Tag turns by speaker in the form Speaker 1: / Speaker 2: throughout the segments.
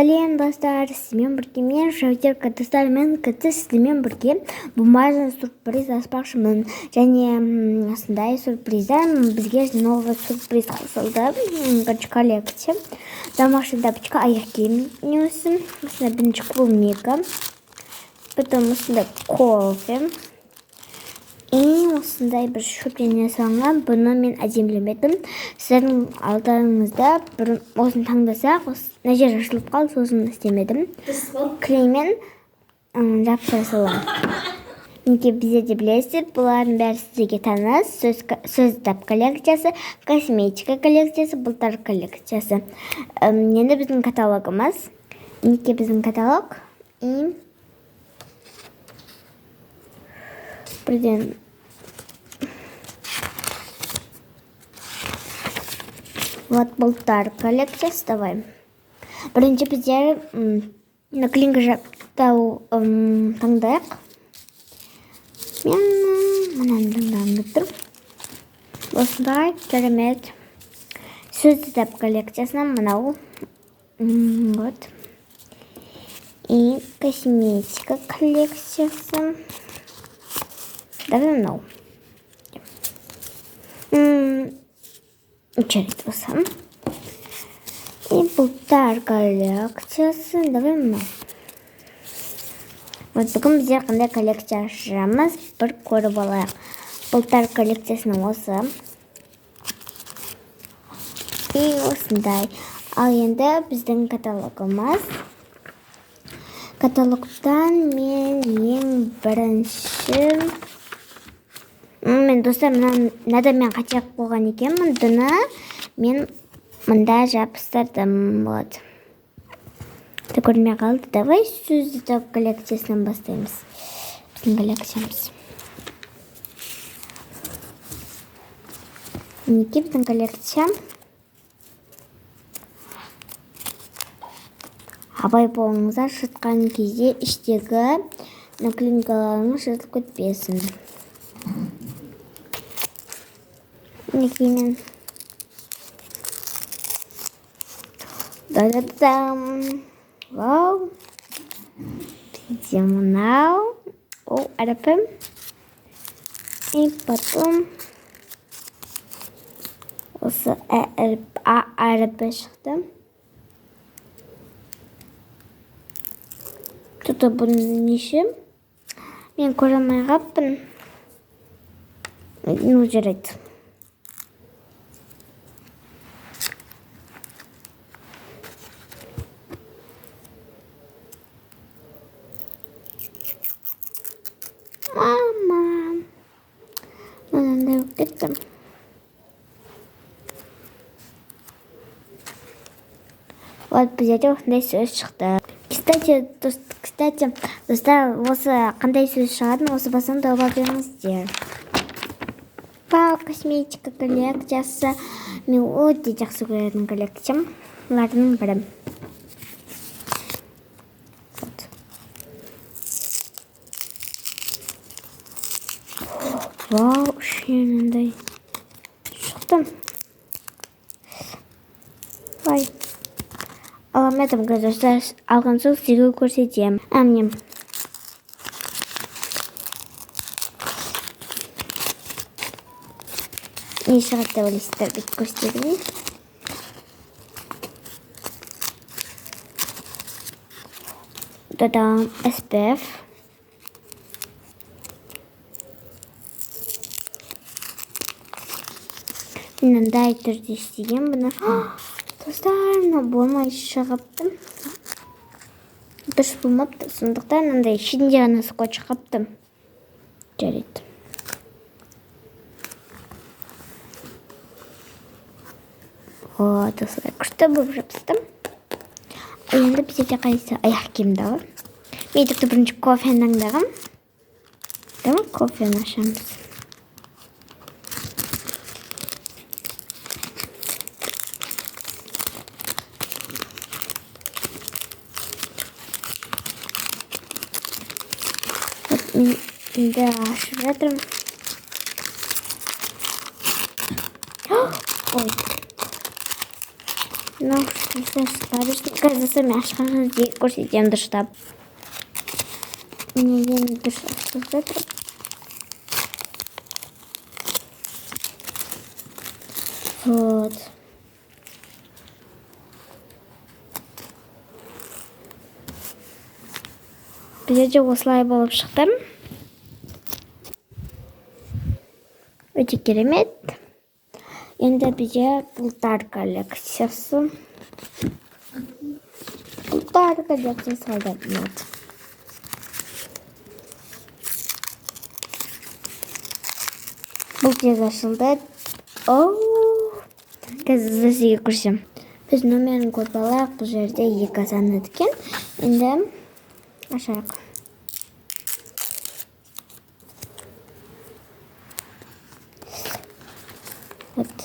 Speaker 1: сәлем достар, сізбен бірге мен Шәутерка достар, мен сізбен бірге бумажный сюрприз ашпақшымын. Және осындай сюрприздан бізге новый сюрприз қосылды. Коллекция. Домашний тапочка, аяқ киім несі. Осындай бірінші клубника. Потом осындай кофе. И осындай бір шөптен салынған. Бұны мен әдемілемедім. Сіздің алдарыңызда бір осыны таңдасақ, мына жер ашылып қалды, сосын істемедім. Клеймен жапсыра саламын. Мінекей бізде де білесіздер, бұлардың бәрі сіздерге таныс. Сөз тап коллекциясы, косметика коллекциясы, бұлтар коллекциясы. Енді біздің каталогымыз. Мінекей біздің каталог. И бірден вот бұлтар коллекциясы, давай. Бірінші біздер наклейка жақтау таңдайық. Мен мұнан таңдағымды тұр. Осындай керемет сөз тап коллекциясынан мынау. Вот. И косметика коллекциясы. Давай мынау. Черт болсам. И бұлтар коллекциясы. Давай мынау. Вот бүгін біздер қандай коллекция ашырамыз, бір көріп алайық. Бұлтар коллекциясының осы. И осындай. Ал енді біздің каталогымыз. Каталогтан мен ең бірінші... Мен достар, мынада мен қатырақ болған екен. Мұндыны мен мұнда жабыстырдым. Вот. Көрмей қалды. Давай сөз тап коллекциясынан бастаймыз. Біздің коллекциямыз. Мінекей біздің коллекция. Абай болыңыздар, шытқан кезде іштегі наклейкаларыңыз жыртылып кетпесін. Мінекей мен. Да-да-дам. Вау. Видим мынау. О, әріпі. И потом осы әріпі шықты. Тут бұның неше? Мен көре алмай қаппын. Ну, жарайды. Мама. Мынандай болып кетті. Вот біздерде осындай сөз шықты. Кстати, достар, осы қандай сөз шығатын, осы басын тауып беріңіздер. Вау, косметика коллекциясы. Мен өте жақсы көретін коллекциям. Олардың бірі. Вау, шеніндей шықты. Вай. Аламетім көзірсіз алған соң сізге көрсетем. Әмнем. Не шығатты білесіздер бет көрсетемін. Дадам SPF. Мынандай түрде істеген бұны. Достар, болмай шығыпты. Дұрыс болмапты. Сондықтан мынандай ішінде ғана скотч қапты. Жарайды. Вот, осылай күшті болып жапсытым. Енді бізде қайсы аяқ киімді бар. Мен тіпті бірінші кофені таңдағым. Давай кофені ашамыз. Мен енді ашып жатырмын. Ой. Ну, Қазір мен ашқан кезде көрсетемін дұрыстап. Неден дұрыстап жатыр. Вот. Бізде осылай болып шықты. Өте керемет. Енді бізде бұлттар коллекциясы. Бұлттар коллекциясы қалды. Бұл тез ашылды. Қазір сізге көрсем. Біз номерін көріп алайық. Бұл жерде 2 саны екен. Енді ашайық. Вот.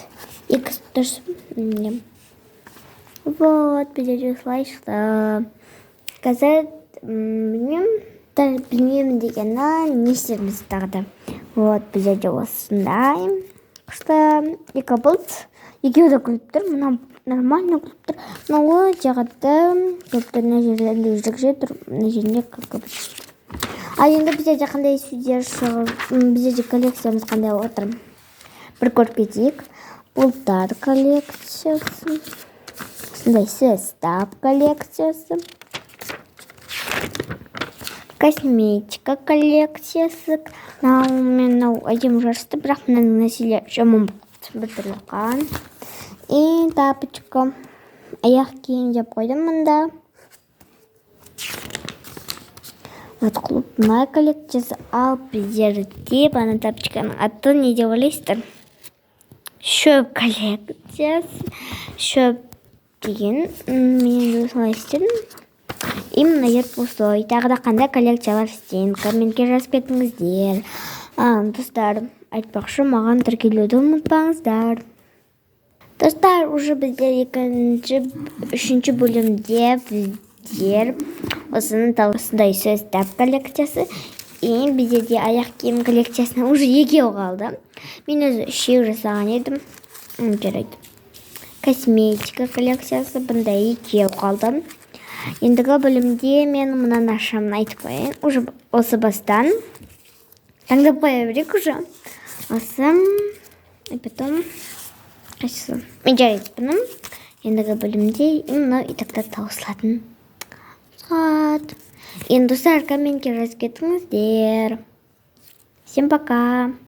Speaker 1: 2 тұрсын. Вот, бізде осылай шықты. Қазір білмеймін дегені не істеріміз тағды. Вот, бізде осындай. Қышты 2 бұлт. Екеуі де күліп тұр. Мұна нормально күліп тұр. Мұнауы жағатты. Күліп тұр. Мына жерде жүзік же тұр. Мына жерінде күліп тұр. Ал енді бізде қандай сөздер шығып, бізде коллекциямыз қандай отыр. Бір көріп кетейік. Бұлттар коллекциясы. Осындай состав коллекциясы. Косметика коллекциясы. Мынау әдемі жарысты, бірақ мынаның нәрселер жаман бітірілген. И тапочка. Аяқ киім деп қойдым мұнда. Вот клубная коллекциясы. Ал президенті бана тапочканың аты не деп ойлайсыздар? Шөп коллекциясы. Шөп деген мен осылай істедім. Именно ерпусой. Тағы да қандай коллекциялар істейін. Комментке жазып кетіңіздер. Достар, айтпақшы, маған тіркелуді ұмытпаңыздар. Достар, уже біздер 3-ші бөлімде біздер осының осындай состав коллекциясы. И бізде де аяқ киім коллекциясына уже 2 қалды. Мен өзі 3 жасаған едім. Жарайды. Косметика коллекциясы бұндай 2 қалды. Ендігі бөлімде мен мұнан ашамын айтып қойын. Уже осы бастан таңдап қоя берейік уже. Осы. И потом қайсысы. Мен жарайды бұным. Ендігі бөлімде именно итақта таусылатын. Енді достар, комментке жазып кетіңіздер. Всем пока.